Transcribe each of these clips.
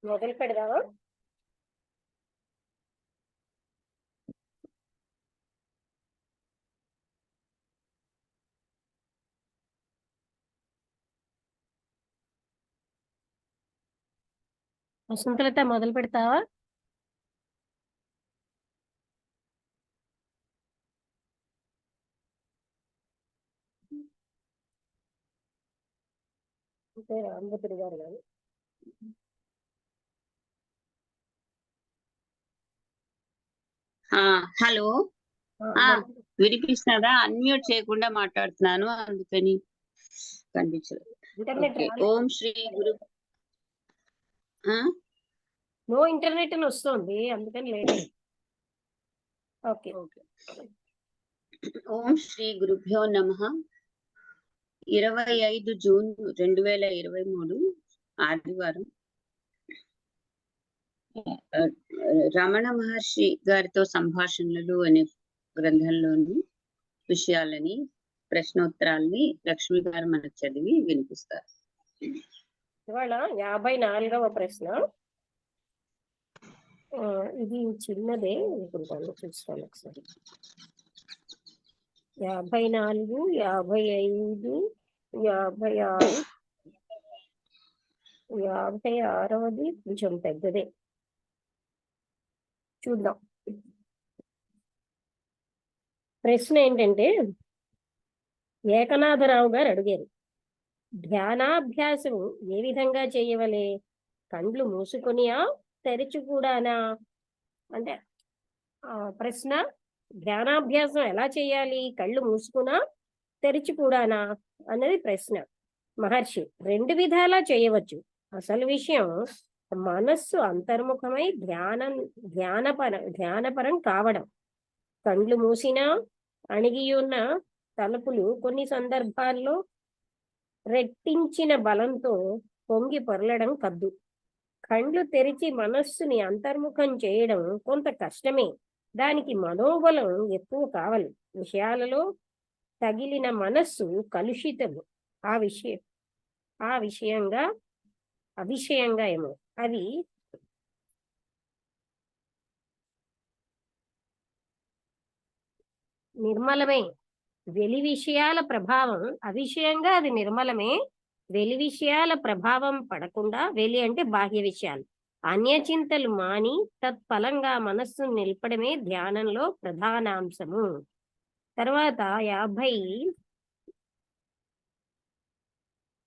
మొదలు పెడదామా? వసంతలత మొదలు పెడతావా? రామభద్రుడు గారు కానీ హలో, వినిపిస్తున్నదా? అన్మ్యూట్ చేయకుండా మాట్లాడుతున్నాను, అందుకని కనిపించలేదు. ఓం శ్రీ గురు. నో ఇంటర్నెట్ అని వస్తుంది, అందుకని లేట్ అయింది. ఓకే. ఓం శ్రీ గురుభ్యో నమః. 25 జూన్ 2023 ఆదివారం. రమణ మహర్షి గారితో సంభాషణలు అనే గ్రంథంలోని విషయాలని, ప్రశ్నోత్తరాల్ని లక్ష్మి గారు మనకు చదివి వినిపిస్తారు. ఇవాళ 54వ ప్రశ్న. ఇది చిన్నదే అనుకుంటాను, చూస్తాను ఒకసారి. 54, 55, 56, 56వది కొంచెం పెద్దదే. చూద్దాం. ప్రశ్న ఏంటంటే, ఏకనాథరావు గారు అడిగారు, ధ్యానాభ్యాసం ఏ విధంగా చేయవలే? కండ్లు మూసుకొనియా, తెరిచి కూడానా? అంటే ప్రశ్న, ధ్యానాభ్యాసం ఎలా చేయాలి? కళ్ళు మూసుకున్నా, తెరిచి కూడానా అన్నది ప్రశ్న. మహర్షి, 2 విధాలా చేయవచ్చు. అసలు విషయం మనస్సు అంతర్ముఖమై ధ్యానపరం కావడం. కండ్లు మూసినా, అణిగియున్న తలుపులు కొన్ని సందర్భాల్లో రెట్టించిన బలంతో పొంగి పొరలడం కద్దు. కండ్లు తెరిచి మనస్సుని అంతర్ముఖం చేయడం కొంత కష్టమే. దానికి మనోబలం ఎక్కువ కావాలి. విషయాలలో తగిలిన మనస్సు కలుషితము. అవిషయంగా ఏమో అది నిర్మలమే. వెలి విషయాల ప్రభావం అవిషయంగా అది నిర్మలమే. వెలి విషయాల ప్రభావం పడకుండా, వెలి అంటే బాహ్య విషయాలు, అన్యచింతలు మాని తత్ఫలంగా మనస్సును నిలపడమే ధ్యానంలో ప్రధానాంశము. తర్వాత 50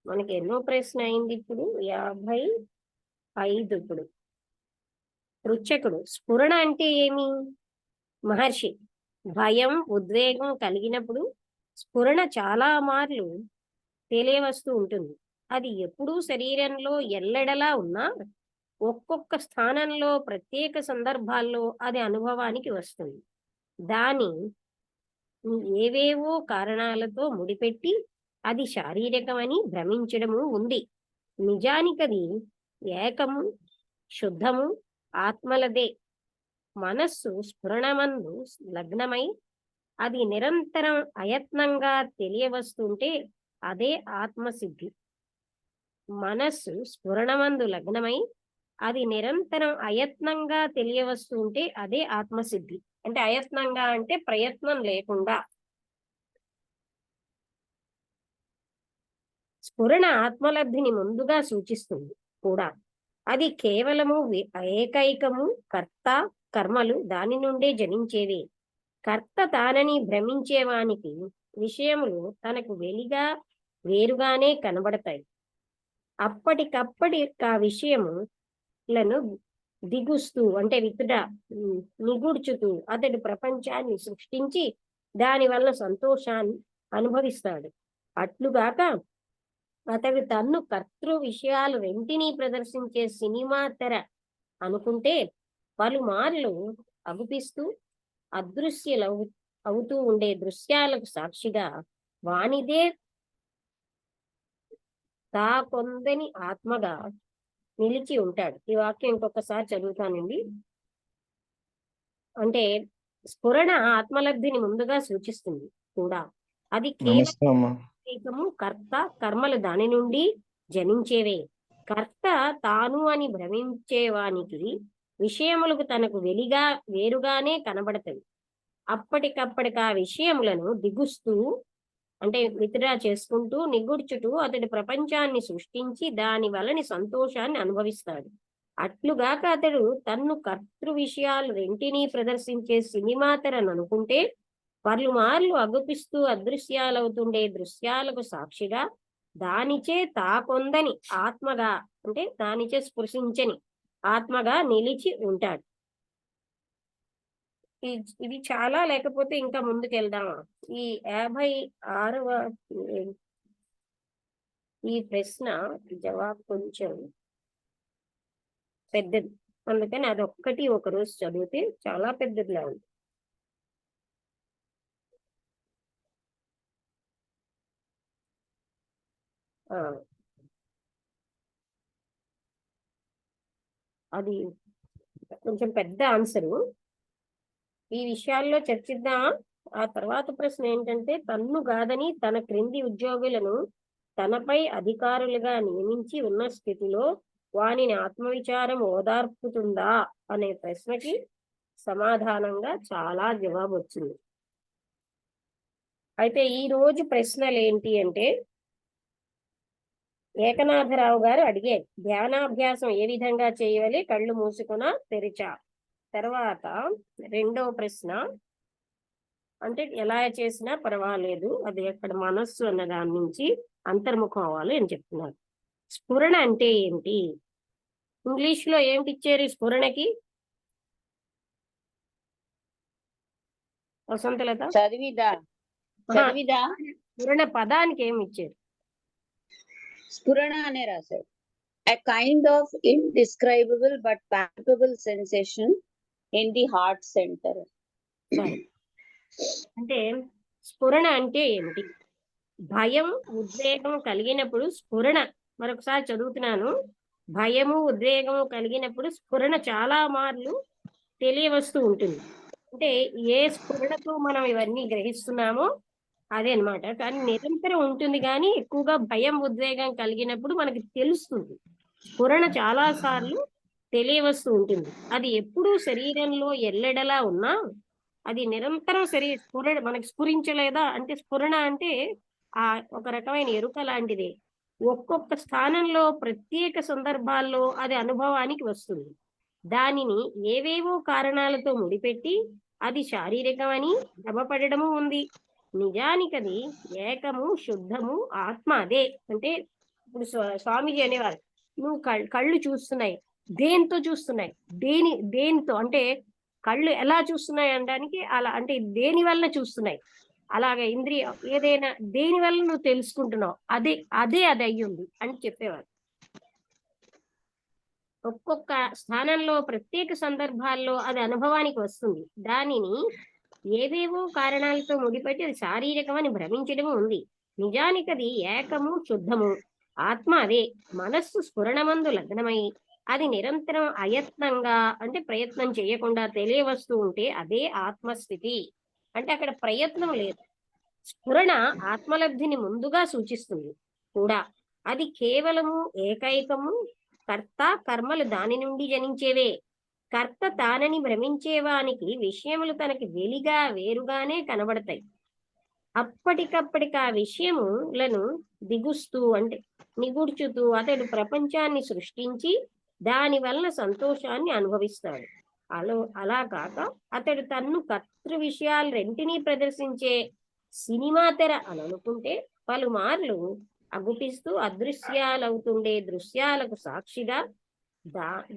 మనకి ఎన్నో ప్రశ్న అయింది ఇప్పుడు. 55 ఇప్పుడు. పృచ్ఛకుడు, స్ఫురణ అంటే ఏమి? మహర్షి, భయం, ఉద్వేగం కలిగినప్పుడు స్ఫురణ చాలా మార్లు తెలియవస్తూ ఉంటుంది. అది ఎప్పుడూ శరీరంలో ఎల్లెడలా ఉన్నా ఒక్కొక్క స్థానంలో ప్రత్యేక సందర్భాల్లో అది అనుభవానికి వస్తుంది. దాని ఏవేవో కారణాలతో ముడిపెట్టి అది శారీరకమని భ్రమించడము ఉంది. నిజానికది ఏకము, శుద్ధము, ఆత్మలదే. మనస్సు స్ఫురణమందు లగ్నమై అది నిరంతరం అయత్నంగా తెలియవస్తుంటే అదే ఆత్మసిద్ధి. మనస్సు స్ఫురణమందు లగ్నమై అది నిరంతరం అయత్నంగా తెలియవస్తుంటే అదే ఆత్మసిద్ధి. అంటే అయత్నంగా అంటే ప్రయత్నం లేకుండా. స్ఫురణ ఆత్మలబ్ధిని ముందుగా సూచిస్తుంది కూడా. అది కేవలము ఏకైకము. కర్త కర్మలు దాని నుండే జనించేవే. కర్త తానని భ్రమించేవానికి విషయములు తనకు వేరుగానే కనబడతాయి. అప్పటికప్పటి ఆ విషయములను దిగుస్తూ అంటే నిగుడ్చుతూ అతడు ప్రపంచాన్ని సృష్టించి దాని వల్ల సంతోషాన్ని అనుభవిస్తాడు. అట్లుగాక అతడు తన్ను కర్తృ విషయాలు వెంటిని ప్రదర్శించే సినిమా తెర అనుకుంటే పలుమార్లు అగుపిస్తూ అదృశ్యలు అవుతూ ఉండే దృశ్యాలకు సాక్షిగా వానిదే తా కొందని ఆత్మగా నిలిచి ఉంటాడు. ఈ వాక్యం ఇంకొకసారి చదువుతానండి. అంటే స్ఫురణ ఆత్మలబ్ధిని ముందుగా సూచిస్తుంది కూడా. అది కేవలం కర్త కర్మలు దాని నుండి జనించేవే. కర్త తాను అని భ్రమించేవానికి విషయములకు తనకు వేరుగానే కనబడతవి. అప్పటికప్పటికి ఆ విషయములను దిగుస్తూ అంటే విత్డ్రా చేసుకుంటూ నిగుడ్చుటూ అతడి ప్రపంచాన్ని సృష్టించి దాని వలని సంతోషాన్ని అనుభవిస్తాడు. అట్లుగాక అతడు తన్ను కర్తృ విషయాలు రెంటినీ ప్రదర్శించే సినిమా తెరననుకుంటే పలుమార్లు అగుపిస్తూ అదృశ్యాలవుతుండే దృశ్యాలకు సాక్షిగా దానిచే తాకొందని ఆత్మగా అంటే దానిచే స్పృశించని ఆత్మగా నిలిచి ఉంటాడు. ఇది చాలా, లేకపోతే ఇంకా ముందుకెళ్దామా? ఈ 56వ ఈ ప్రశ్న జవాబు కొంచెం పెద్దది, అందుకని అదొక్కటి ఒకరోజు చదివితే చాలా పెద్దదిలా ఉంది. అది కొంచెం పెద్ద ఆన్సరు. ఈ విషయాల్లో చర్చిద్దామా? ఆ తర్వాత ప్రశ్న ఏంటంటే, తన్ను కాదని తన క్రింది ఉద్యోగులను తనపై అధికారులుగా నియమించి ఉన్న స్థితిలో వానిని ఆత్మవిచారం ఓదార్పుతుందా అనే ప్రశ్నకి సమాధానంగా చాలా జవాబు వచ్చింది. అయితే ఈ రోజు ప్రశ్నలు ఏంటి అంటే, ఏకనాథరావు గారు అడిగారు, ధ్యానాభ్యాసం ఏ విధంగా చేయవాలి? కళ్ళు మూసుకున్నా తెరిచా. తర్వాత రెండవ ప్రశ్న అంటే ఎలా చేసినా పర్వాలేదు, అది అక్కడ మనస్సు అన్న దాని నుంచి అంతర్ముఖం అవ్వాలి అని చెప్తున్నారు. స్ఫురణ అంటే ఏంటి? ఇంగ్లీష్ లో ఏమిటి ఇచ్చారు స్ఫురణకి? వసంతలత చదివిదా స్ఫురణ పదానికి ఏమి ఇచ్చారు? స్ఫురణ అనే రాశారు. A kind of indescribable but palpable sensation in the heart center. అంటే స్ఫురణ అంటే ఏమిటి? భయం ఉద్వేగం కలిగినప్పుడు స్ఫురణ, మరొకసారి చదువుతున్నాను, భయము ఉద్వేగము కలిగినప్పుడు స్ఫురణ చాలా మార్లు తెలియవస్తూ ఉంటుంది. అంటే ఏ స్ఫురణతో మనం ఇవన్నీ గ్రహిస్తున్నామో అదే అన్నమాట. కానీ నిరంతరం ఉంటుంది, కానీ ఎక్కువగా భయం ఉద్వేగం కలిగినప్పుడు మనకి తెలుస్తుంది. స్ఫురణ చాలా సార్లు తెలియవస్తూ ఉంటుంది. అది ఎప్పుడూ శరీరంలో ఎల్లెడలా ఉన్నా అది నిరంతరం స్ఫురణ మనకి స్ఫురించలేదా అంటే, స్ఫురణ అంటే ఆ ఒక రకమైన ఎరుక లాంటిదే. ఒక్కొక్క స్థానంలో ప్రత్యేక సందర్భాల్లో అది అనుభవానికి వస్తుంది. దానిని ఏవేవో కారణాలతో ముడిపెట్టి అది శారీరకమని భ్రమపడము ఉంది. నిజానికది ఏకము శుద్ధము ఆత్మ అదే. అంటే ఇప్పుడు స్వామీజీ అనేవారు, నువ్వు కళ్ళు చూస్తున్నాయి, దేంతో చూస్తున్నాయి? దేనితో అంటే కళ్ళు ఎలా చూస్తున్నాయి అనడానికి అలా, అంటే దేని వల్ల చూస్తున్నాయి, అలాగే ఇంద్రియ ఏదైనా దేని వల్ల నువ్వు తెలుసుకుంటున్నావు, అది అయ్యింది అని చెప్పేవారు. ఒక్కొక్క స్థానంలో ప్రత్యేక సందర్భాల్లో అది అనుభవానికి వస్తుంది. దానిని ఏవేవో కారణాలతో ముడిపెట్టి అది శారీరకమని భ్రమించడము ఉంది. నిజానికి అది ఏకము శుద్ధము ఆత్మ అదే. మనస్సు స్ఫురణమందు లగ్నమై అది నిరంతరం అయత్నంగా అంటే ప్రయత్నం చేయకుండా తెలియవస్తూ ఉంటే అదే ఆత్మస్థితి. అంటే అక్కడ ప్రయత్నం లేదు. స్ఫురణ ఆత్మలబ్ధిని ముందుగా సూచిస్తుంది కూడా. అది కేవలము ఏకైకము కర్త కర్మలు దాని నుండి జనించేవే. కర్త తానని భ్రమించేవానికి విషయములు తనకి వేరుగానే కనబడతాయి. అప్పటికప్పటికి ఆ విషయములను దిగుస్తూ అంటే నిగుడ్చుతూ అతడు ప్రపంచాన్ని సృష్టించి దాని వలన సంతోషాన్ని అనుభవిస్తాడు. అలా కాక అతడు తన్ను కర్తృ విషయాలు రెంటినీ ప్రదర్శించే సినిమా తెర అని అనుకుంటే పలుమార్లు అగుపిస్తూ అదృశ్యాలవుతుండే దృశ్యాలకు సాక్షిగా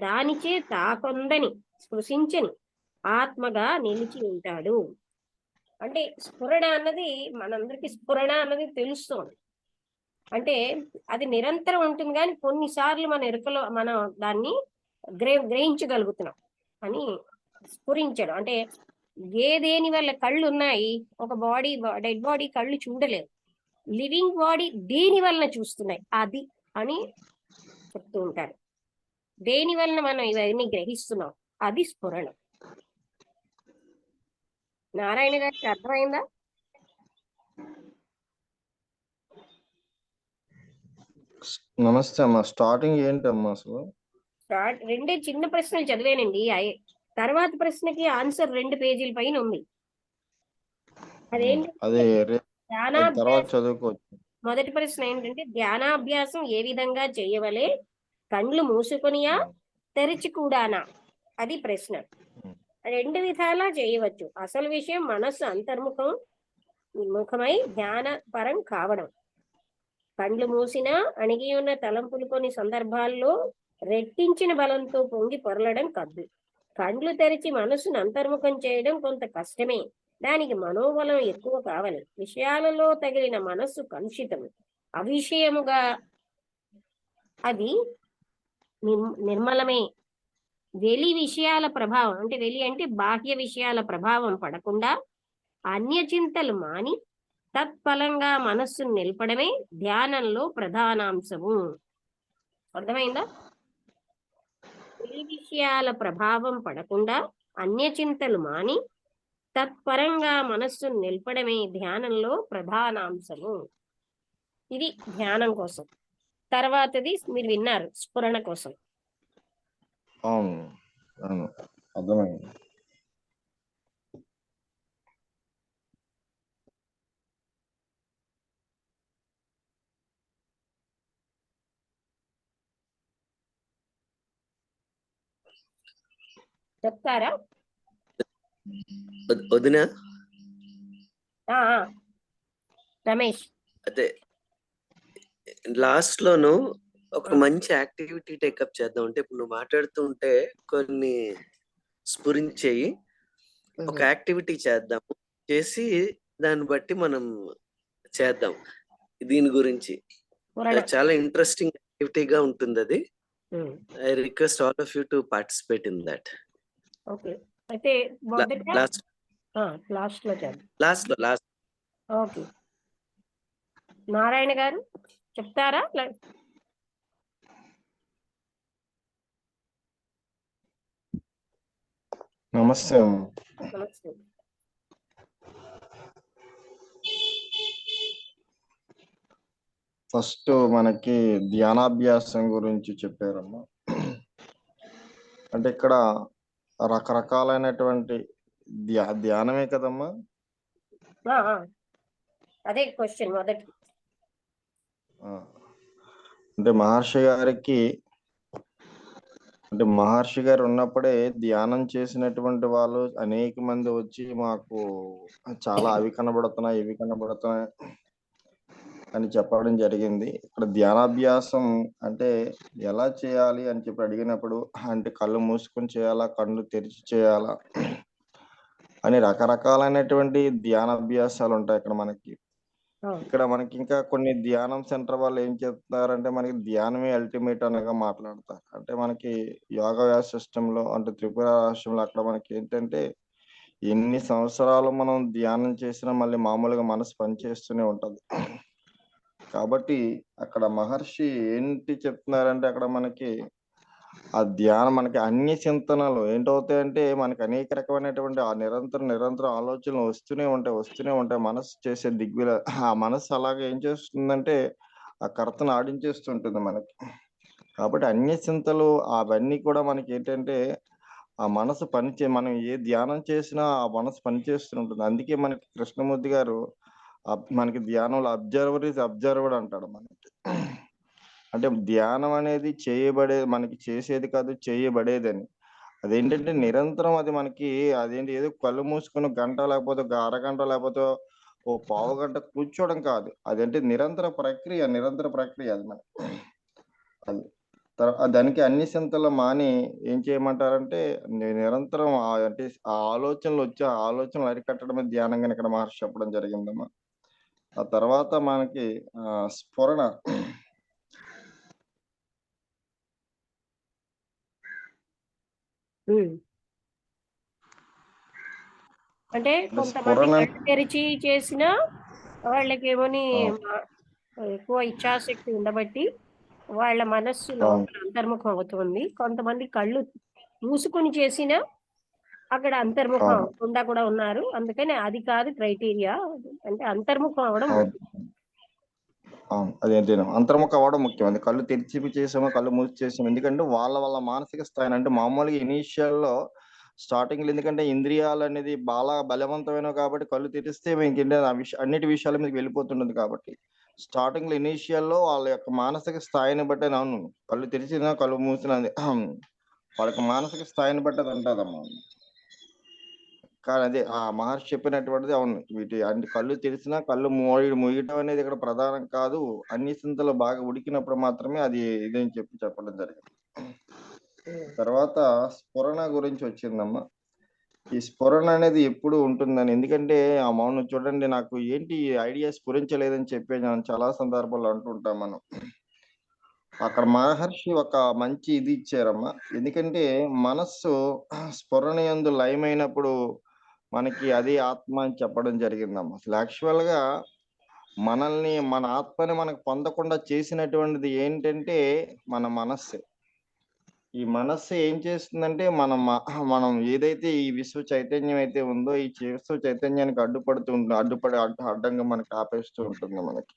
దానిచే తాకొందని స్పృశించని ఆత్మగా నిలిచి ఉంటాడు. అంటే స్ఫురణ అన్నది మనందరికి స్ఫురణ అన్నది తెలుస్తోంది, అంటే అది నిరంతరం ఉంటుంది, కానీ కొన్నిసార్లు మన ఎరుకలో మనం దాన్ని గ్రహించగలుగుతున్నాం అని స్ఫురించడం. అంటే దేని వల్ల కళ్ళు ఉన్నాయి, ఒక డెడ్ బాడీ కళ్ళు చూడలేదు, లివింగ్ బాడీ దేని వలన చూస్తున్నాయి అది అని చెప్తూ ఉంటారు. దేని వలన మనం ఇవన్నీ గ్రహిస్తున్నాం అది స్ఫురణ. నారాయణ గారికి అర్థమైందా? నమస్తే అమ్మా. స్టార్టింగ్ ఏంటమ్మా అసలు? రెండే చిన్న ప్రశ్నలు చదివానండి. తర్వాత ప్రశ్నకి ఆన్సర్ 2 పేజీల పైన ఉంది. అదేంటంటే అది అది తర్వాత ధ్యానాభ్యాసం. చదువుకోవచ్చు. మొదటి ప్రశ్న ఏంటంటే ధ్యానాభ్యాసం ఏ విధంగా చేయవలే? కండ్లు మూసుకొనియా తెరిచి కూడానా? అది ప్రశ్న. 2 విధాలా చేయవచ్చు. అసలు విషయం మనస్సు అంతర్ముఖమై ధ్యాన పరం కావడం. కండ్లు మూసినా అణిగి ఉన్న తలంపులు కొన్ని సందర్భాల్లో రెట్టించిన బలంతో పొంగి పొరలడం కద్దు. కండ్లు తెరిచి మనస్సును అంతర్ముఖం చేయడం కొంత కష్టమే. దానికి మనోబలం ఎక్కువ కావాలి. విషయాలలో తగిలిన మనస్సు కలుషితం అవిషయముగా అది నిర్మలమే. వెలి విషయాల ప్రభావం అంటే వెలి అంటే బాహ్య విషయాల ప్రభావం పడకుండా అన్య చింతలు మాని తత్ఫలంగా మనస్సును నిలపడమే ధ్యానంలో ప్రధానాంశము. అర్థమైందా? వెలి విషయాల ప్రభావం పడకుండా అన్య చింతలు మాని తత్పరంగా మనస్సును నిలపడమే ధ్యానంలో ప్రధానాంశము. ఇది ధ్యానం కోసం. తర్వాతది మీరు విన్నారు, స్ఫురణ కోసం. అవును అవును, అర్థమైంది. చెప్తారా? వదినా ఆ, రమేష్. అదే లాస్ట్ లోను ఒక ఆ. మంచి యాక్టివిటీ టేకప్ చేద్దాం. అంటే ఇప్పుడు నువ్వు మాట్లాడుతూ ఉంటే కొన్ని స్ఫురించేయి. ఒక యాక్టివిటీ చేద్దాము, చేసి దాన్ని బట్టి మనం చేద్దాం దీని గురించి. స్ఫురణ. చాలా ఇంట్రెస్టింగ్ యాక్టివిటీగా ఉంటుంది అది. Um. I request all of you to participate in that. Okay, అయితే మొదట లాస్ట్ లాస్ట్ లో చేద్దాం. లాస్ట్ ఓకే, నారాయణ గారు చెప్తారా? నమస్తే అమ్మా. నమస్తే. ఫస్ట్ మనకి ధ్యానాభ్యాసం గురించి చెప్పారమ్మా. అంటే ఇక్కడ రకరకాలైనటువంటి ధ్యానమే కదమ్మా. అదే క్వశ్చన్ మొదటి. అంటే మహర్షి గారు ఉన్నప్పుడే ధ్యానం చేసినటువంటి వాళ్ళు అనేక మంది వచ్చి మాకు చాలా అవి కనబడుతున్నాయి ఇవి కనబడుతున్నాయి అని చెప్పడం జరిగింది. ఇక్కడ ధ్యానాభ్యాసం అంటే ఎలా చేయాలి అని చెప్పి అడిగినప్పుడు, అంటే కళ్ళు మూసుకొని చేయాలా, కళ్ళు తెరిచి చేయాలా అని రకరకాలైనటువంటి ధ్యానాభ్యాసాలు ఉంటాయి ఇక్కడ మనకి. ఇక్కడ మనకి ఇంకా కొన్ని ధ్యానం సెంటర్ వాళ్ళు ఏం చెప్తారంటే మనకి ధ్యానమే అల్టిమేట్ అనగా మాట్లాడతారు. అంటే మనకి యోగా సిస్టంలో అంటే త్రిపుర రాష్ట్రంలో అక్కడ మనకి ఏంటంటే ఎన్ని సంవత్సరాలు మనం ధ్యానం చేసినా మళ్ళీ మామూలుగా మనసు పనిచేస్తూనే ఉంటది. కాబట్టి అక్కడ మహర్షి ఏంటి చెప్తున్నారంటే అక్కడ మనకి ఆ ధ్యానం మనకి అన్ని చింతనలు ఏంటవుతాయంటే మనకి అనేక రకమైనటువంటి ఆ నిరంతరం ఆలోచనలు వస్తూనే ఉంటాయి. మనసు చేసే ఆ మనసు అలాగే ఏం చేస్తుందంటే ఆ కర్తను ఆడించేస్తుంటుంది మనకి. కాబట్టి అన్ని చింతలు అవన్నీ కూడా మనకి ఏంటంటే ఆ మనసు మనం ఏ ధ్యానం చేసినా ఆ మనసు పనిచేస్తుంటుంది. అందుకే మనకి కృష్ణమూర్తి గారు మనకి ధ్యానంలో అబ్జర్వర్ ఈజ్ అబ్జర్వర్డ్ అంటాడు మనకి. అంటే ధ్యానం అనేది మనకి చేసేది కాదు, చేయబడేదని. అదేంటంటే నిరంతరం అది మనకి అదేంటి ఏదో కళ్ళు మూసుకుని గంట లేకపోతే అరగంట లేకపోతే ఓ పావు గంట కూర్చోవడం కాదు. అదంటే నిరంతర ప్రక్రియ అది మనకి. అది దానికి అన్ని చింతలు మాని ఏం చేయమంటారంటే నిరంతరం అంటే ఆ ఆలోచనలు అరికట్టడమే ధ్యానంగా ఇక్కడ మహర్షి చెప్పడం జరిగిందమ్మా. ఆ తర్వాత మనకి స్ఫురణ. అంటే కొంతమంది కళ్ళు తెరిచి చేసిన వాళ్ళకేమోని ఎక్కువ ఇచ్ఛాశక్తి ఉండబట్టి వాళ్ళ మనస్సు లోపల అంతర్ముఖం అవుతుంది. కొంతమంది కళ్ళు మూసుకొని చేసిన అక్కడ అంతర్ముఖం అవ్వకుండా కూడా ఉన్నారు. అందుకని అది కాదు క్రైటీరియా, అంటే అంతర్ముఖం అవడం. అవును. అదేంటేను అంతర్ముఖ అవ్వడం ముఖ్యం. అది కళ్ళు తెరిచి చేసామో, కళ్ళు మూసి చేసామో. ఎందుకంటే వాళ్ళ మానసిక స్థాయిని అంటే మామూలుగా ఇనీషియల్‌లో స్టార్టింగ్‌లో ఎందుకంటే ఇంద్రియాలనేది బాలా బలవంతమైనవి కాబట్టి కళ్ళు తెరిస్తే ఇంకేంటి అన్నిటి విషయాల మీదకి వెళ్ళిపోతుంటుంది కాబట్టి, స్టార్టింగ్‌లో ఇనీషియల్‌లో వాళ్ళ యొక్క మానసిక స్థాయిని బట్టి అవును. కళ్ళు తెరిచినా, కళ్ళు మూసినా అది వాళ్ళ యొక్క మానసిక స్థాయిని బట్టి అది ఉంటదమ్మా. కానీ అదే ఆ మహర్షి చెప్పినటువంటిది అవును. వీటి అంటే కళ్ళు తెరిసినా కళ్ళు మూయటం అనేది ఇక్కడ ప్రధానం కాదు. అన్ని సింతలు బాగా ఉడికినప్పుడు మాత్రమే అది ఇదని చెప్పడం జరిగింది. తర్వాత స్ఫురణ గురించి వచ్చిందమ్మా. ఈ స్ఫురణ అనేది ఎప్పుడు ఉంటుందని ఎందుకంటే అవును చూడండి నాకు ఏంటి ఐడియా స్ఫురించలేదని చెప్పి చాలా సందర్భాల్లో అంటుంటాం మనం. అక్కడ మహర్షి ఒక మంచి ఇది ఇచ్చారమ్మా. ఎందుకంటే మనస్సు స్ఫురణ యందు లయమైనప్పుడు మనకి అది ఆత్మ అని చెప్పడం జరిగిందమ్మా. అసలు యాక్చువల్‌గా మనల్ని మన ఆత్మని మనకు పొందకుండా చేసినటువంటిది ఏంటంటే మన మనస్సే. ఈ మనస్సు ఏం చేస్తుందంటే మనం ఏదైతే ఈ విశ్వ చైతన్యం అయితే ఉందో ఈ విశ్వ చైతన్యానికి అడ్డంగా మనకి ఆపేస్తూ ఉంటుంది మనకి.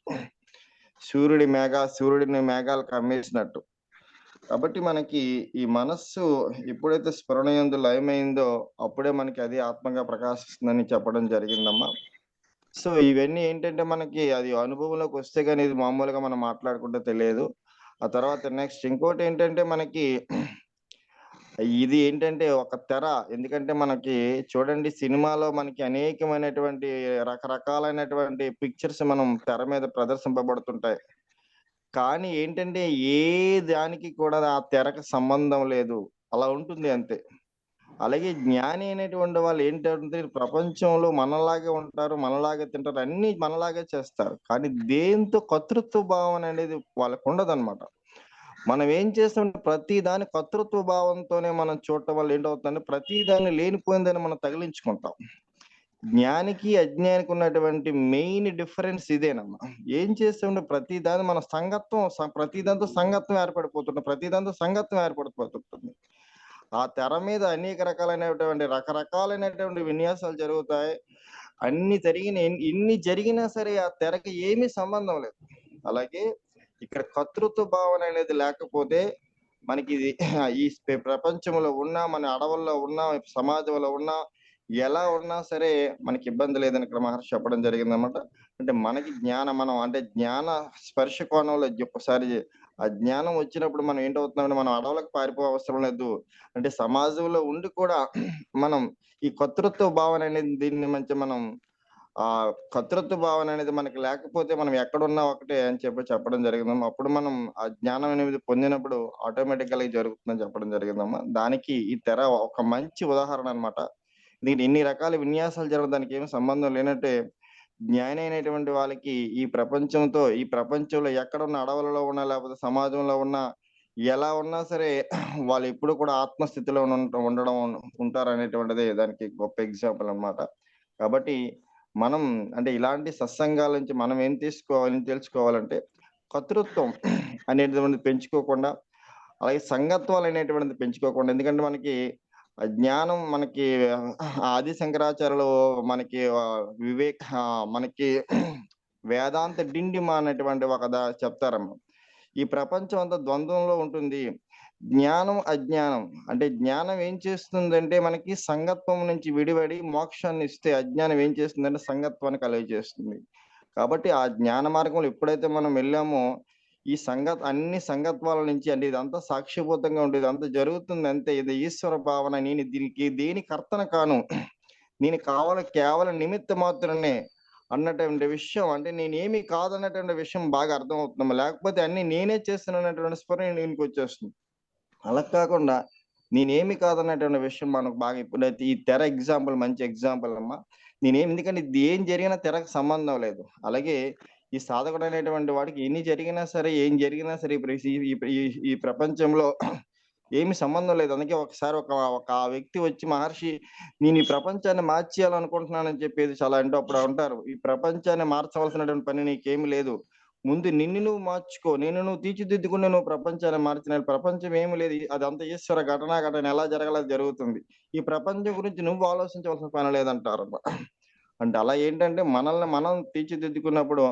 సూర్యుడిని మేఘాలు కమ్మేసినట్టు. కాబట్టి మనకి ఈ మనస్సు ఎప్పుడైతే స్ఫురణ యందు లయమైందో అప్పుడే మనకి అది ఆత్మగా ప్రకాశిస్తుందని చెప్పడం జరిగిందమ్మా. సో ఇవన్నీ ఏంటంటే మనకి అది అనుభవంలోకి వస్తే గాని ఇది మామూలుగా మనం మాట్లాడుకుంటే తెలియదు. ఆ తర్వాత నెక్స్ట్ ఇంకోటేంటంటే మనకి ఇది ఏంటంటే ఒక తెర. ఎందుకంటే మనకి చూడండి సినిమాలో మనకి అనేకమైనటువంటి రకరకాలైనటువంటి పిక్చర్స్ మనం తెర మీద ప్రదర్శింపబడుతుంటాయి. కానీ ఏంటంటే ఏ దానికి కూడా ఆ తెరకు సంబంధం లేదు. అలా ఉంటుంది అంతే. అలాగే జ్ఞాని అనేటువంటి వాళ్ళు ఏంటంటే ప్రపంచంలో మనలాగే ఉంటారు, మనలాగే తింటారు, అన్నీ మనలాగే చేస్తారు. కానీ దేంతో కర్తృత్వ భావన అనేది వాళ్ళకుండదనమాట. మనం ఏం చేస్తామంటే ప్రతి దాని కర్తృత్వ భావంతోనే మనం చూడటం వల్ల ఏంటవుతుందంటే ప్రతి దాన్ని లేనిపోయిందని మనం తగిలించుకుంటాం. జ్ఞానికి, అజ్ఞానికి ఉన్నటువంటి మెయిన్ డిఫరెన్స్ ఇదేనమ్మా. ఏం చేస్తామంటే ప్రతి దాన్ని మన ప్రతి దాంతో సంగత్వం ఏర్పడిపోతుంది. ప్రతి దాంతో సంగత్వం ఏర్పడిపోతుంటుంది. ఆ తెర మీద అనేక రకరకాలైనటువంటి విన్యాసాలు జరుగుతాయి. ఇన్ని జరిగినా సరే ఆ తెరకి ఏమీ సంబంధం లేదు. అలాగే ఇక్కడ కర్తృత్వ భావన అనేది లేకపోతే మనకి ఇది ఈ ప్రపంచంలో ఉన్నా, మన అడవుల్లో ఉన్నా, సమాజంలో ఉన్నా, ఎలా ఉన్నా సరే మనకి ఇబ్బంది లేదని ఇక్కడ మహర్షి చెప్పడం జరిగిందన్నమాట. అంటే మనకి మనం అంటే జ్ఞాన స్పర్శ కోణంలో ఒక్కసారి ఆ జ్ఞానం వచ్చినప్పుడు మనం ఏంటవుతున్నామంటే మనం అడవులకు పారిపోయే అవసరం లేదు. అంటే సమాజంలో ఉండి కూడా మనం ఈ కర్తృత్వ భావన అనేది దీన్ని మనం కర్తృత్వ భావన అనేది మనకి లేకపోతే మనం ఎక్కడున్నా ఒకటే అని చెప్పడం జరిగిందమ్మా. అప్పుడు మనం ఆ జ్ఞానం అనేది పొందినప్పుడు ఆటోమేటిక్‌గా జరుగుతుందని చెప్పడం జరిగిందమ్మా. దానికి ఈ తెర ఒక మంచి ఉదాహరణ అన్నమాట. దీని ఇన్ని రకాల విన్యాసాలు జరగడానికి ఏమి సంబంధం లేనట్టే జ్ఞాని అయినటువంటి వాళ్ళకి ఈ ప్రపంచంలో ఎక్కడున్న అడవులలో ఉన్నా, లేకపోతే సమాజంలో ఉన్నా, ఎలా ఉన్నా సరే వాళ్ళు ఎప్పుడు కూడా ఆత్మస్థితిలో ఉంటారనేటువంటిదే దానికి గొప్ప ఎగ్జాంపుల్ అన్నమాట. కాబట్టి మనం అంటే ఇలాంటి సత్సంగాల నుంచి మనం ఏం తెలుసుకోవాలంటే కర్తృత్వం అనేటువంటిది పెంచుకోకుండా, అలాగే సంగత్వాలు అనేటువంటిది పెంచుకోకుండా ఎందుకంటే మనకి జ్ఞానం మనకి ఆది శంకరాచార్యులు మనకి మనకి వేదాంత డిండిమ అనేటువంటి ఒక చెప్తారమ్మా. ఈ ప్రపంచం అంతా ద్వంద్వంలో ఉంటుంది. జ్ఞానం, అజ్ఞానం. అంటే జ్ఞానం ఏం చేస్తుందంటే మనకి సంగత్వం నుంచి విడివడి మోక్షాన్ని ఇస్తే, అజ్ఞానం ఏం చేస్తుందంటే సంగత్వాన్ని కలుగజేస్తుంది. కాబట్టి ఆ జ్ఞాన మార్గంలో ఎప్పుడైతే మనం వెళ్ళామో ఈ అన్ని సంగత్వాల నుంచి అంటే ఇదంతా సాక్షిభూతంగా ఉండేది. ఇదంతా జరుగుతుంది అంతే. ఇది ఈశ్వర భావన. నేను దేని కర్తన కాను. నేను కేవలం నిమిత్త మాత్రమే అన్నటువంటి విషయం అంటే నేనేమి కాదన్నటువంటి విషయం బాగా అర్థమవుతుందమ్మా. లేకపోతే అన్ని నేనే చేస్తున్నానన్నటువంటి స్ఫురణ వచ్చేస్తుంది. అలా కాకుండా నేనేమి కాదన్నటువంటి విషయం మనకు బాగా ఇప్పుడైతే ఈ తెర ఎగ్జాంపుల్ మంచి ఎగ్జాంపుల్ అమ్మా. ఎందుకంటే ఇది ఏం జరిగినా తెరకు సంబంధం లేదు. అలాగే ఈ సాధకుడు అనేటువంటి వాడికి ఎన్ని జరిగినా సరే, ఏం జరిగినా సరే ఈ ప్రపంచంలో ఏమి సంబంధం లేదు. అందుకే ఒకసారి ఒక వ్యక్తి వచ్చి మహర్షి నేను ఈ ప్రపంచాన్ని మార్చేయాలనుకుంటున్నానని చెప్పేది చాలా అంటే అప్పుడు అంటారు. ఈ ప్రపంచాన్ని మార్చవలసినటువంటి పని నీకేమి లేదు. ముందు నిన్ను నువ్వు మార్చుకో. నిన్ను నువ్వు తీర్చిదిద్దుకుని నువ్వు ప్రపంచాన్ని మార్చిన ప్రపంచం ఏమి లేదు. అదంతా ఈశ్వర ఘటన ఎలా జరగాలో జరుగుతుంది. ఈ ప్రపంచం గురించి నువ్వు ఆలోచించవలసిన పని లేదంటారు. అంటే అలా ఏంటంటే మనల్ని మనం తీర్చిదిద్దుకున్నప్పుడు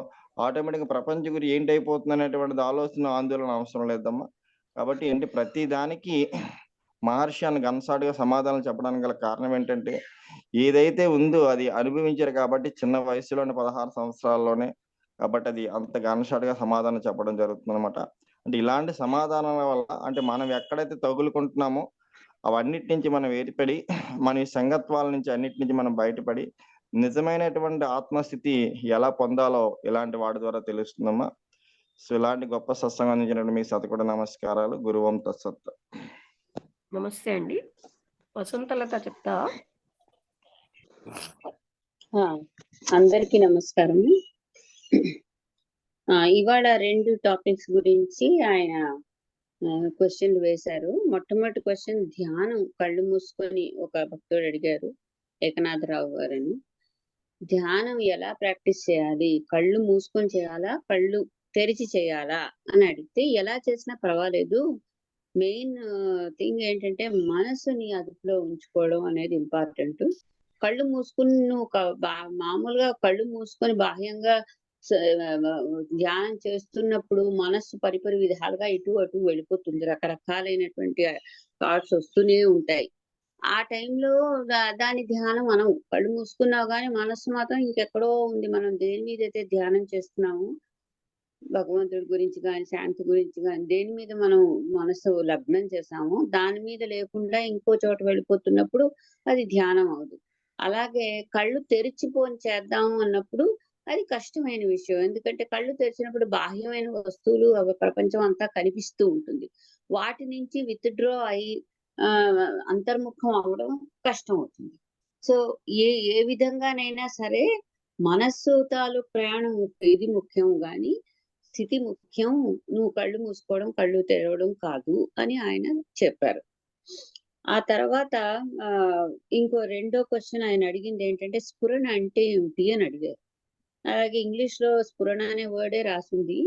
ఆటోమేటిక్గా ప్రపంచం గురించి ఏంటైపోతుంది అనేటువంటిది ఆలోచన ఆందోళన అవసరం లేదమ్మా. కాబట్టి ఏంటి ప్రతి దానికి మహర్షి అని ఘనసాటుగా సమాధానం చెప్పడానికి గల కారణం ఏంటంటే, ఏదైతే ఉందో అది అనుభవించారు కాబట్టి చిన్న వయసులోనే 16 సంవత్సరాల్లోనే. కాబట్టి అది అంత ఘనసాటుగా సమాధానం చెప్పడం జరుగుతుందనమాట. అంటే ఇలాంటి సమాధానాల వల్ల అంటే మనం ఎక్కడైతే తగులుకుంటున్నామో అవన్నిటి నుంచి మనం వేరుపడి, మన ఈ సంగత్వాల నుంచి అన్నిటి నుంచి మనం బయటపడి, నిజమైనటువంటి ఆత్మస్థితి ఎలా పొందాలో ఇలాంటి వాటి ద్వారా తెలుస్తుందమ్మా. సో, ఇలాంటి గొప్ప సత్సంగం అందించినటువంటి మీ శతకోటి నమస్కారాలు. గురు ఓం తత్సత్. నమస్తే అండి. వసంతలత చెప్తావా? అందరికీ నమస్కారం. ఇవాళ 2 టాపిక్స్ గురించి ఆయన క్వశ్చన్లు వేశారు. మొట్టమొదటి క్వశ్చన్ ధ్యానం కళ్ళు మూసుకొని ఒక భక్తుడు అడిగారు, ఏకనాథరావు గారని. ధ్యానం ఎలా ప్రాక్టీస్ చేయాలి, కళ్ళు మూసుకొని చేయాలా కళ్ళు తెరిచి చేయాలా అని అడిగితే, ఎలా చేసినా పర్వాలేదు, మెయిన్ థింగ్ ఏంటంటే మనసుని అదుపులో ఉంచుకోవడం అనేది ఇంపార్టెంట్. కళ్ళు మూసుకుని నువ్వు మామూలుగా కళ్ళు మూసుకొని బాహ్యంగా ధ్యానం చేస్తున్నప్పుడు మనస్సు పరిపరి విధాలుగా ఇటు అటు వెళ్ళిపోతుంది. రకరకాలైనటువంటి థాట్స్ వస్తూనే ఉంటాయి. ఆ టైంలో దాని ధ్యానం మనం కళ్ళు మూసుకున్నావు కానీ మనస్సు మాత్రం ఇంకెక్కడో ఉంది. మనం దేని మీద అయితే ధ్యానం చేస్తున్నాము, భగవంతుడి గురించి కానీ శాంతి గురించి కానీ దేని మీద మనం మనసు లగ్నం చేసామో దాని మీద లేకుండా ఇంకో చోట వెళ్ళిపోతున్నప్పుడు అది ధ్యానం అవుతుంది. అలాగే కళ్ళు తెరిచిపోని చేద్దాము అన్నప్పుడు అది కష్టమైన విషయం. ఎందుకంటే కళ్ళు తెరిచినప్పుడు బాహ్యమైన వస్తువులు ప్రపంచం అంతా కనిపిస్తూ ఉంటుంది. వాటి నుంచి విత్డ్రా అయి అంతర్ముఖం అవడం కష్టం అవుతుంది. సో ఏ విధంగానైనా సరే మనస్సు తాలూకు ప్రయాణం ఇది ముఖ్యం గాని స్థితి ముఖ్యం. నువ్వు కళ్ళు మూసుకోవడం కళ్ళు తెరవడం కాదు అని ఆయన చెప్పారు. ఆ తర్వాత ఇంకో రెండో క్వశ్చన్ ఆయన అడిగింది ఏంటంటే స్ఫురణ అంటే ఏమిటి అని అడిగారు. అలాగే ఇంగ్లీష్ లో స్ఫురణ అనే వర్డే రాసింది.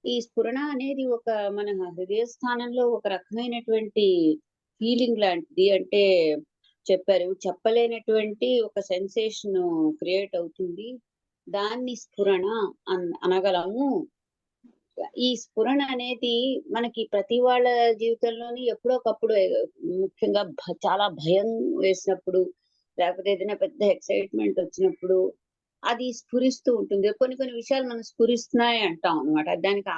ఈ స్ఫురణ అనేది ఒక మన హృదయ స్థానంలో ఒక రకమైనటువంటి ఫీలింగ్ లాంటిది. అంటే చెప్పారు, చెప్పలేనటువంటి ఒక సెన్సేషన్ క్రియేట్ అవుతుంది. దాన్ని స్ఫురణ అనగలము. ఈ స్ఫురణ అనేది మనకి ప్రతి వాళ్ళ జీవితంలోని ఎప్పుడోకప్పుడు, ముఖ్యంగా చాలా భయం వేసినప్పుడు, లేకపోతే ఏదైనా పెద్ద ఎక్సైట్మెంట్ వచ్చినప్పుడు అది స్ఫురిస్తూ ఉంటుంది. కొన్ని విషయాలు మనం స్ఫురిస్తున్నాయి అంటాం అనమాట. దానికి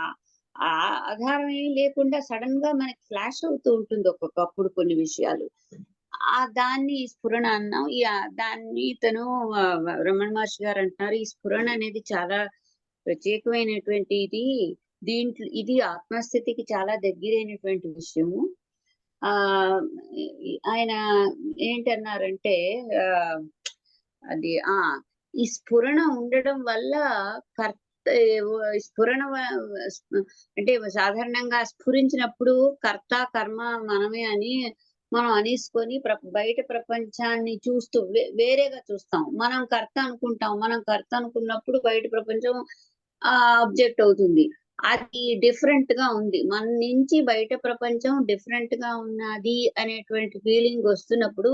ఆధారం ఏం లేకుండా సడన్ గా మనకి ఫ్లాష్ అవుతూ ఉంటుంది ఒక్కొక్కప్పుడు కొన్ని విషయాలు. దాన్ని స్ఫురణ అన్నాం. దాన్ని తను రమణ మహర్షి గారు అంటున్నారు, ఈ స్ఫురణ అనేది చాలా ప్రత్యేకమైనటువంటి దీంట్లో ఇది ఆత్మస్థితికి చాలా దగ్గరైనటువంటి విషయము. ఆయన ఏంటన్నారంటే అది ఈ స్ఫురణ ఉండడం వల్ల స్ఫురణ అంటే సాధారణంగా స్ఫురించినప్పుడు కర్త కర్మ మనమే అని మనం అనేసుకొని బయట ప్రపంచాన్ని చూస్తూ వేరేగా చూస్తాం. మనం కర్త అనుకుంటాం. మనం కర్త అనుకున్నప్పుడు బయట ప్రపంచం ఆబ్జెక్ట్ అవుతుంది. అది డిఫరెంట్ గా ఉంది. మన నుంచి బయట ప్రపంచం డిఫరెంట్ గా ఉన్నది అనేటువంటి ఫీలింగ్ వస్తున్నప్పుడు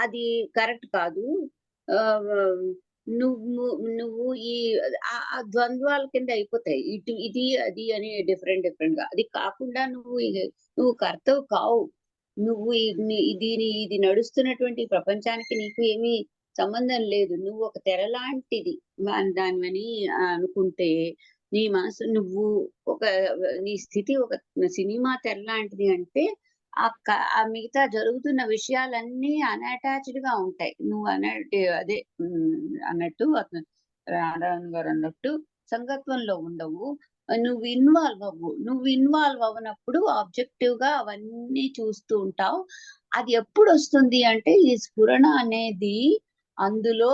అది కరెక్ట్ కాదు. నువ్వు ఈ ద్వంద్వాల కింద అయిపోతాయి. ఇటు ఇది అది అని డిఫరెంట్ గా. అది కాకుండా నువ్వు కర్తవు కావు. నువ్వు ఇది నడుస్తున్నటువంటి ప్రపంచానికి నీకు ఏమీ సంబంధం లేదు. నువ్వు ఒక తెర లాంటిది దానివని అనుకుంటే నీ మనసు నీ స్థితి ఒక సినిమా తెర లాంటిది. అంటే ఆ మిగతా జరుగుతున్న విషయాలన్నీ అన్అటాచ్డ్ గా ఉంటాయి. నువ్వు అదే అన్నట్టు రాధారాణ్ గారు అన్నట్టు సంగత్వంలో ఉండవు. నువ్వు ఇన్వాల్వ్ అవ్వనప్పుడు ఆబ్జెక్టివ్ గా అవన్నీ చూస్తూ ఉంటావు. అది ఎప్పుడు వస్తుంది అంటే ఈ స్ఫురణ అనేది అందులో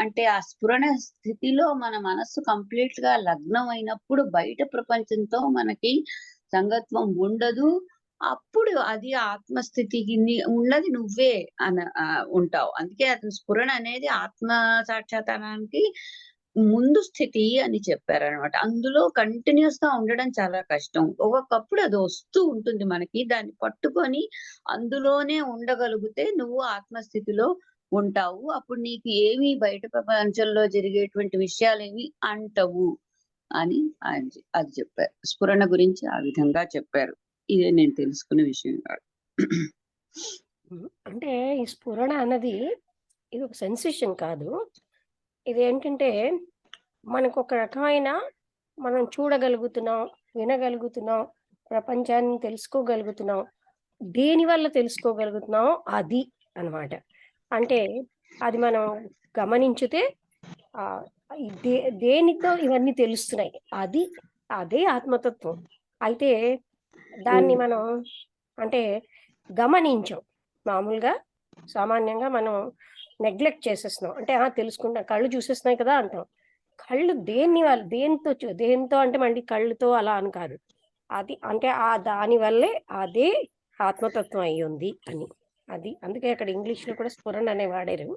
అంటే ఆ స్ఫురణ స్థితిలో మన మనస్సు కంప్లీట్ గా లగ్నం అయినప్పుడు బయట ప్రపంచంతో మనకి సంగత్వం ఉండదు. అప్పుడు అది ఆత్మస్థితికి ఉన్నది నువ్వే ఉంటావు. అందుకే అతను స్ఫురణ అనేది ఆత్మ సాక్షాత్కారానికి ముందు స్థితి అని చెప్పారనమాట. అందులో కంటిన్యూస్ గా ఉండడం చాలా కష్టం. ఒక్కొక్కప్పుడు అది వస్తూ ఉంటుంది మనకి. దాన్ని పట్టుకొని అందులోనే ఉండగలిగితే నువ్వు ఆత్మస్థితిలో ఉంటావు. అప్పుడు నీకు ఏమి బయట ప్రపంచంలో జరిగేటువంటి విషయాలు ఏమి అంటవు అని అది చెప్పారు. స్ఫురణ గురించి ఆ విధంగా చెప్పారు. ఇదే నేను తెలుసుకున్న విషయం కాదు. అంటే ఈ స్ఫురణ అన్నది ఇది ఒక సెన్సేషన్ కాదు. ఇది ఏంటంటే మనకు ఒక రకమైన మనం చూడగలుగుతున్నాం, వినగలుగుతున్నాం, ప్రపంచాన్ని తెలుసుకోగలుగుతున్నాం. దేని వల్ల తెలుసుకోగలుగుతున్నాం అది అన్నమాట. అంటే అది మనం గమనించితే దేనితో ఇవన్నీ తెలుస్తున్నాయి, అదే ఆత్మతత్వం. అయితే దాన్ని మనం అంటే గమనించాం. మామూలుగా సామాన్యంగా మనం నెగ్లెక్ట్ చేసేస్తున్నాం. అంటే తెలుసుకుంటాం, కళ్ళు చూసేస్తున్నాయి కదా అంటాం. కళ్ళు దేంతో అంటే మళ్ళీ కళ్ళుతో అలా అని కాదు. అది అంటే దాని వల్లే అదే ఆత్మతత్వం అయి ఉంది అని. అది అందుకే అక్కడ ఇంగ్లీష్లో కూడా స్ఫురణ అనే వాడారు.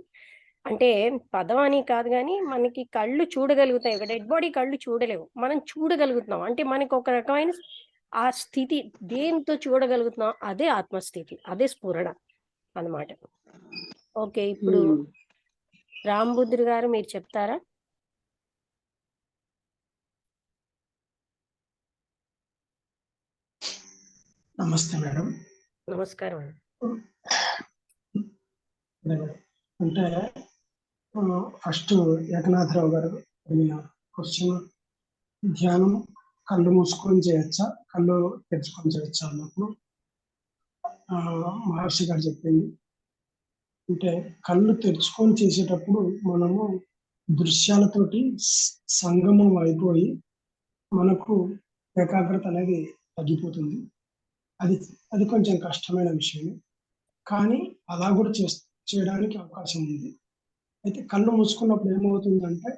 అంటే పదం అని కాదు, కానీ మనకి కళ్ళు చూడగలుగుతాయి. ఒక డెడ్ బాడీ కళ్ళు చూడలేవు, మనం చూడగలుగుతున్నాం. అంటే మనకు ఒక రకమైన ఆ స్థితి దేంతో చూడగలుగుతున్నాం, అదే ఆత్మస్థితి, అదే స్ఫురణ అన్నమాట. ఓకే, ఇప్పుడు రాంబుద్ధుడు గారు మీరు చెప్తారా? నమస్తే మేడం. నమస్కారం. అంటే ఫస్ట్ ఏకనాథరావు గారు అడిగిన క్వశ్చన్, ధ్యానం కళ్ళు మూసుకొని చేయొచ్చా, కళ్ళు తెరుచుకొని చేయొచ్చా అన్నప్పుడు మహర్షి గారు చెప్పింది అంటే కళ్ళు తెరుచుకొని చేసేటప్పుడు మనము దృశ్యాలతోటి సంగమం అయిపోయి మనకు ఏకాగ్రత అనేది తగ్గిపోతుంది. అది కొంచెం కష్టమైన విషయం, కానీ అలా కూడా చేయడానికి అవకాశం ఉంది. అయితే కళ్ళు మూసుకున్నప్పుడు ఏమవుతుందంటే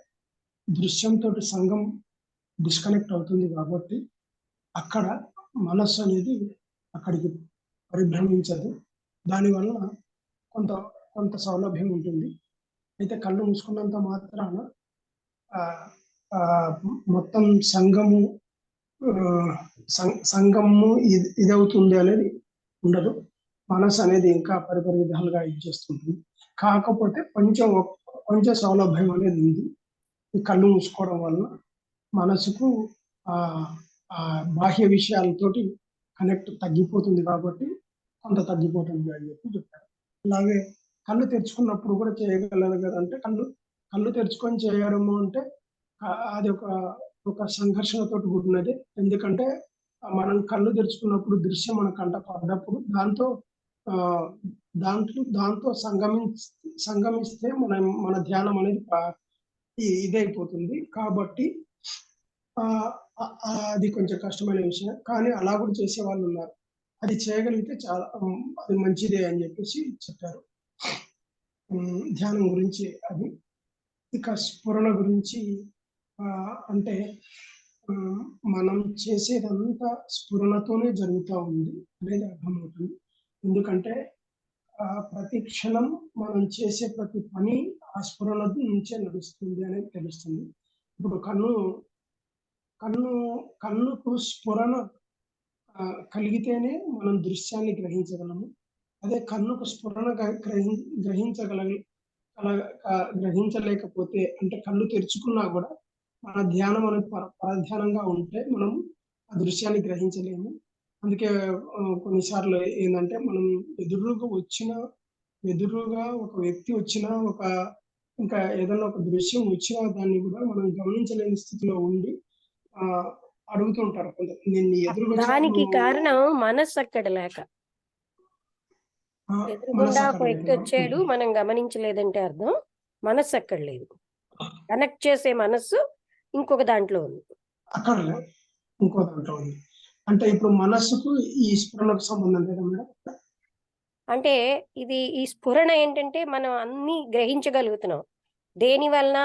దృశ్యంతో సంగం డిస్కనెక్ట్ అవుతుంది, కాబట్టి అక్కడ మనస్సు అనేది అక్కడికి పరిభ్రమించదు. దానివల్ల కొంత సౌలభ్యం ఉంటుంది. అయితే కళ్ళు మూసుకున్నంత మాత్రాన మొత్తం సంగము ఇదవుతుంది అనేది ఉండదు. మనసు అనేది ఇంకా పరిపరి విధాలుగా ఇచ్చేస్తుంటుంది. కాకపోతే కొంచెం సౌలభ్యం అనేది ఉంది. ఈ కళ్ళు మూసుకోవడం వల్ల మనసుకు బాహ్య విషయాలతోటి కనెక్ట్ తగ్గిపోతుంది, కాబట్టి కొంత తగ్గిపోతుంది అని చెప్పారు. అలాగే కళ్ళు తెరుచుకున్నప్పుడు కూడా చేయగలరు కదా అంటే కళ్ళు తెరుచుకొని చేయడము అంటే అది ఒక సంఘర్షణతోటి కూడినది. ఎందుకంటే మనం కళ్ళు తెరుచుకున్నప్పుడు దృశ్యం మన కంట పడ్డప్పుడు దాంతో సంగమిస్తే మన ధ్యానం అనేది ఇదైపోతుంది. కాబట్టి అది కొంచెం కష్టమైన విషయం, కానీ అలా కూడా చేసే వాళ్ళు ఉన్నారు. అది చేయగలిగితే చాలా అది మంచిదే అని చెప్పేసి చెప్పారు. ధ్యానం గురించి అది. ఇక స్ఫురణ గురించి అంటే మనం చేసేదంతా స్ఫురణతోనే జరుగుతూ ఉంది అనేది అర్థమవుతుంది. ఎందుకంటే ప్రతి క్షణం మనం చేసే ప్రతి పని ఆ స్ఫురణ నుంచే నడుస్తుంది అనేది తెలుస్తుంది. ఇప్పుడు కన్నుకు స్ఫురణ కలిగితేనే మనం దృశ్యాన్ని గ్రహించగలము. అదే కన్నుకు స్ఫురణ గ్రహించలేకపోతే అంటే కళ్ళు తెరుచుకున్నా కూడా మన ధ్యానం అనేది పరధ్యానంగా ఉంటే మనం ఆ దృశ్యాన్ని గ్రహించలేము. అందుకే కొన్నిసార్లు ఏంటంటే మనం ఎదురుగా ఒక వ్యక్తి వచ్చినా ఇంకా ఏదైనా ఒక దృశ్యం వచ్చినా దాన్ని కూడా మనం గమనించలేని స్థితిలో ఉండి అడుగుతుంటారు కొంత. దానికి కారణం మనస్సు అక్కడ లేక. ఎదురుగుండా ఒక వ్యక్తి వచ్చాడు, మనం గమనించలేదంటే అర్థం మనస్సు అక్కడ లేదు. కనెక్ట్ చేసే మనస్సు ఇంకొక దాంట్లో ఉంది. అక్కడ ఇంకో దాంట్లో ఉంది. అంటే ఇప్పుడు మనస్సుకు ఈ స్ఫురణకు సంబంధం లేదా మేడం? అంటే ఈ స్ఫురణ ఏంటంటే మనం అన్ని గ్రహించగలుగుతున్నాం. దేని వలన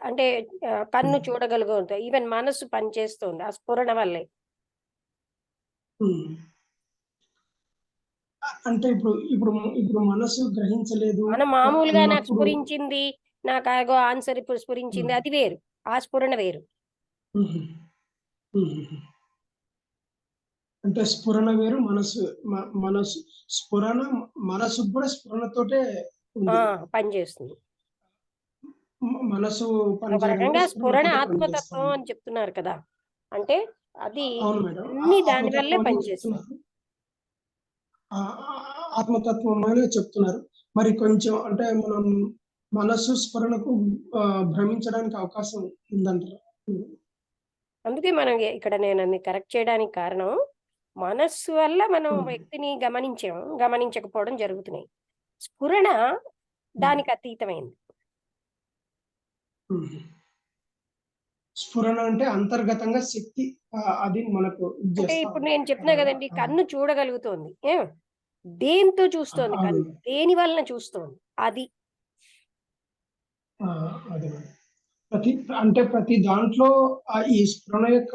అంటే కన్ను చూడగలుగుతాం, ఈవెన్ మనస్సు పనిచేస్తుంది ఆ స్ఫురణ వల్లే. అంటే ఇప్పుడు మనసు గ్రహించలేదు, మనం మామూలుగా నాకు స్ఫురించింది, నాకు ఆన్సర్ ఇప్పుడు స్ఫురించింది, అది వేరు, ఆ స్ఫురణ వేరు. అంటే స్ఫురణ వేరు, మనసు స్ఫురణ మనసు కూడా స్ఫురణతోటే ఉంది. పనిచేస్తుంది. మనసు ఒక పనిచేయడం రకంగా కూడా స్ఫురణ స్ఫురణ తోటే ఆత్మతత్వం పనిచేస్తుంది. అని చెప్తున్నారు కదా. అంటే అది అవును మేడం, అన్ని దాని వల్లే ఆత్మతత్వం అని పనిచేస్తుంది. చెప్తున్నారు. ఆత్మతత్వం అనే చెప్తున్నారు. మరి కొంచెం అంటే మనం మనస్సు స్ఫురణకు భ్రమించడానికి అవకాశం ఉందంటారా? అందుకే మనం ఇక్కడ నేను అన్ని కరెక్ట్ చేయడానికి కారణం, మనస్సు వల్ల మనం వ్యక్తిని గమనించకపోవడం జరుగుతున్నాయి. స్ఫురణ దానికి అతీతమైంది. స్ఫురణ అంటే అంతర్గతంగా శక్తి, అది మనకు అంటే ఇప్పుడు నేను చెప్తున్నా కదండి, కన్ను చూడగలుగుతోంది. దేంతో చూస్తోంది? అవును. కన్ను దేని వలన చూస్తోంది? అది అదే మేడం. ప్రతి దాంట్లో ఈ స్ఫురణ యొక్క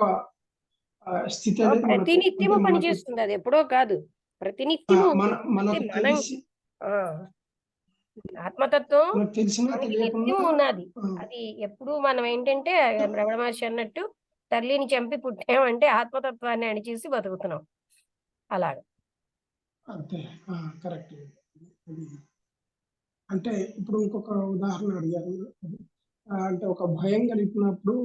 స్థితి అనేది మనకు ప్రతినిత్యము అంటే మనకు పనిచేస్తుంది. అది ఎప్పుడో కాదు, ప్రతినిత్యము మనకు అంటే మనం తెలిసి ఆత్మతత్వం మనకు తెలిసినా మనకి తెలియకుండా నిత్యం ఉన్నది. అది ఎప్పుడు మనం ఏంటంటే రమణ మహర్షి అన్నట్టు తల్లిని చంపి పుట్టామంటే ఆత్మతత్వాన్ని అణిచేసి బతుకుతున్నాం. అలాగా అంతే. కరెక్ట్. అంటే ఇప్పుడు ఇంకొక ఉదాహరణ అడిగారు. అంటే ఒక భయం కలిగినప్పుడు,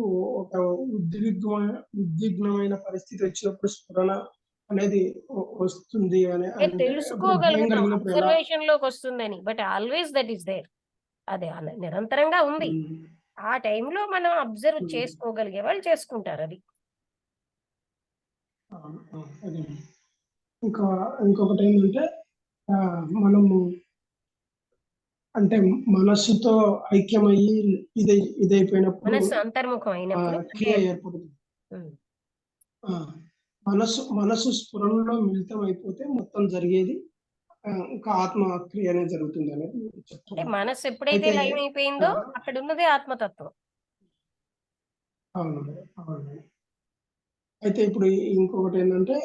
ఒక ఉద్విగ్నమైన పరిస్థితి వచ్చినప్పుడు స్ఫురణ అనేది వస్తుంది అని అంటే ఇప్పుడు భయం తెలుసుకోగలుగుతాం కలిగినప్పుడు ఎలా? అబ్జర్వేషన్ లోకి వస్తుందని. But always that is there. అదే నిరంతరంగా ఉంది. ఆ టైంలో మనం అబ్జర్వ్ చేసుకోగలిగే వాళ్ళు చేసుకుంటారు. అది అదే. ఇంకొకటి ఏంటంటే మనము అంటే మనస్సుతో ఐక్యమయ్యి ఇదైపోయినప్పుడు మనస్సు అంతర్ముఖం అయినప్పుడు క్రియ ఏర్పడుతుంది. మనస్సు స్ఫురణలో మిళితం అయిపోతే మొత్తం జరిగేది ఇంకా ఆత్మక్రియ అనేది జరుగుతుంది అనేది అంటే చెప్తున్నారు. మనస్సు ఎప్పుడైతే అయితే లయం అయిపోయిందో అక్కడ ఉన్నదే ఆత్మతత్వం. అవును. అయితే ఇప్పుడు ఇంకొకటి ఏంటంటే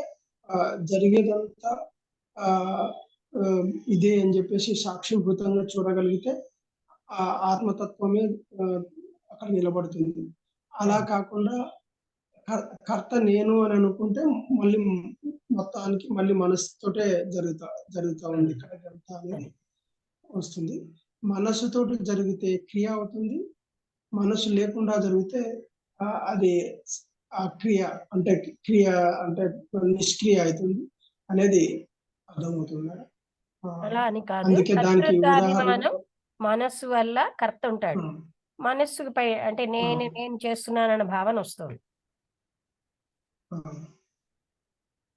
జరిగేదంతా ఇదే అని చెప్పేసి సాక్షిభూతంగా చూడగలిగితే ఆ ఆత్మతత్వమే అక్కడ నిలబడుతుంది. అలా కాకుండా కర్త నేను అని అనుకుంటే మళ్ళీ మొత్తానికి మళ్ళీ మనసుతోటే జరుగుతా ఉంది ఇక్కడ గంతా అనేది వస్తుంది. మనస్సుతోటి జరిగితే క్రియ అవుతుంది, మనసు లేకుండా జరిగితే అది ఆ క్రియ అంటే నిష్క్రియ అవుతుంది అనేది అర్థమవుతుంది. అలా అని కాదు, అందుకే దానికి ఉదాహరణ కర్తృత్వాభిమానం మనస్సు వల్ల కర్త ఉంటాడు. మనస్సుకు పై అంటే నేను చేస్తున్నానన్న భావన వస్తుంది.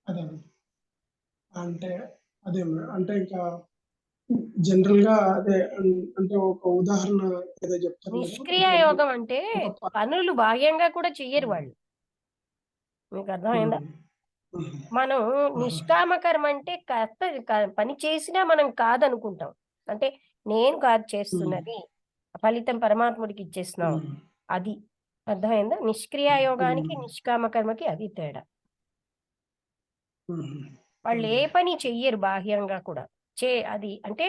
అదే అంటే అంటే ఇంకా జనరల్ గా అదే అంటే ఒక ఉదాహరణ ఏదో చెప్తారు. నిష్క్రియ యోగం అంటే పనులు బాహ్యంగా కూడా చెయ్యరు వాళ్ళు. మీకు అర్థమైందా? మనం నిష్కామ కర్మ అంటే పని చేసినా మనం కాదనుకుంటాం. అంటే నేను కాదు చేస్తున్నది, ఫలితం పరమాత్ముడికి ఇచ్చేస్తున్నాం. అది అర్థమైందా? నిష్క్రియ యోగానికి నిష్కామ కర్మకి అది తేడా. వాళ్ళు ఏ పని చెయ్యరు బాహ్యంగా కూడా. అది అంటే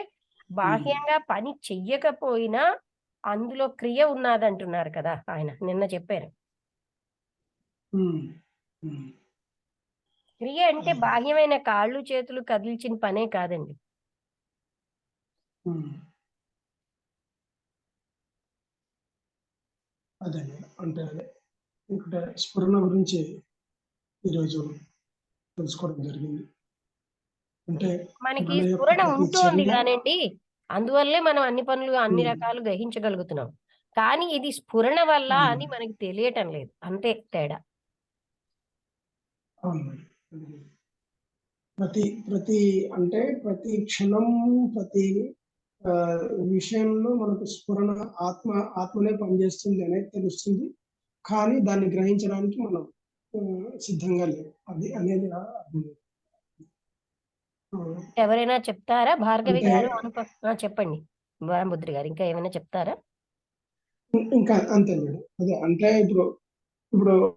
బాహ్యంగా పని చెయ్యకపోయినా అందులో క్రియ ఉన్నదంటున్నారు కదా ఆయన నిన్న చెప్పారు. క్రియ అంటే బాహ్యమైన కాళ్ళు చేతులు కదిల్చిన పనే కాదండి. అదే అంటే ఇక్కడ స్ఫురణ గురించి ఈరోజు తెలుసుకోవడం జరిగింది. అంటే మనకి స్ఫురణ ఉంటుంది కానండి, అందువల్లే మనం అన్ని పనులు అన్ని రకాలు గ్రహించగలుగుతున్నాం. కానీ ఇది స్ఫురణ వల్ల అని మనకి తెలియటం లేదు, అంతే తేడా. ప్రతి క్షణం ప్రతి విషయంలో మనకు స్ఫురణ ఆత్మనే పనిచేస్తుంది అనేది తెలుస్తుంది. కానీ దాన్ని గ్రహించడానికి మనం సిద్ధంగా లేవు. అది అనేది ఎవరైనా చెప్తారా? భార్గవి గారు చెప్పండి. బ్రహ్మబుద్రి గారు ఇంకా ఏమైనా చెప్తారా? ఇంకా అంతే మేడం. అదే అంటే ఇప్పుడు